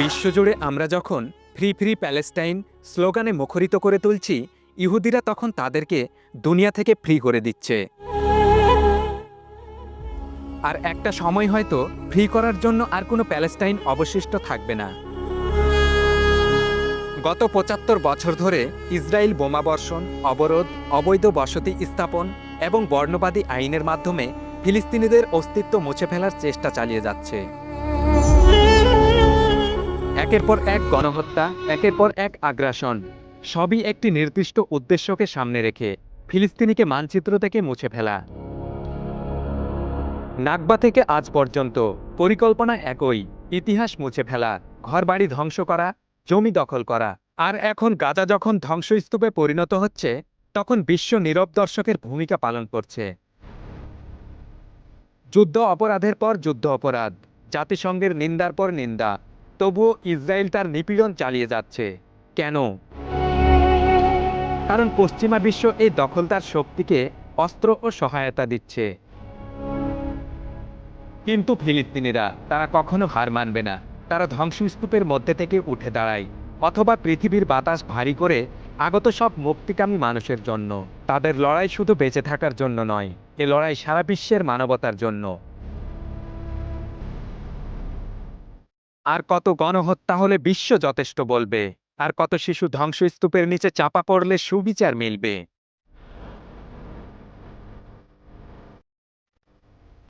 বিশ্বজুড়ে আমরা যখন ফ্রি ফ্রি প্যালেস্টাইন স্লোগানে মুখরিত করে তুলছি, ইহুদিরা তখন তাদেরকে দুনিয়া থেকে ফ্রি করে দিচ্ছে। আর একটা সময় হয়তো ফ্রি করার জন্য আর কোনো প্যালেস্টাইন অবশিষ্ট থাকবে না। গত ৭৫ বছর ধরে ইসরায়েল বোমাবর্ষণ, অবরোধ, অবৈধ বসতি স্থাপন এবং বর্ণবাদী আইনের মাধ্যমে ফিলিস্তিনিদের অস্তিত্ব মুছে ফেলার চেষ্টা চালিয়ে যাচ্ছে। একের পর এক গণহত্যা, একের পর এক আগ্রাসন, সবই একটি নির্দিষ্ট উদ্দেশ্যকে সামনে রেখে ফিলিস্তিনিকে মানচিত্র থেকে মুছে ফেলা। নাকবা থেকে আজ পর্যন্ত পরিকল্পনা একই, ইতিহাস মুছে ফেলা, ঘরবাড়ি ধ্বংস করা, জমি দখল করা। আর এখন গাজা যখন ধ্বংসস্তূপে পরিণত হচ্ছে, তখন বিশ্ব নীরব দর্শকের ভূমিকা পালন করছে। যুদ্ধ অপরাধের পর যুদ্ধ অপরাধ, জাতিসংঘের নিন্দার পর নিন্দা, তবুও ইসরায়েল তার নিপীড়ন চালিয়ে যাচ্ছে। কেন? কারণ পশ্চিমা বিশ্ব এই দখলদার শক্তিকে অস্ত্র ও সহায়তা দিচ্ছে। কিন্তু ফিলিস্তিনিরা তারা কখনো হার মানবে না। তারা ধ্বংসস্তূপের মধ্যে থেকে উঠে দাঁড়ায়, অথবা পৃথিবীর বাতাস ভারী করে আগত সব মুক্তিকামী মানুষের জন্য। তাদের লড়াই শুধু বেঁচে থাকার জন্য নয়, এ লড়াই সারা বিশ্বের মানবতার জন্য। আর কত গণহত্যা হলে বিশ্ব যথেষ্ট বলবে? আর কত শিশু ধ্বংসস্তূপের নিচে চাপা পড়লে সুবিচার মিলবে?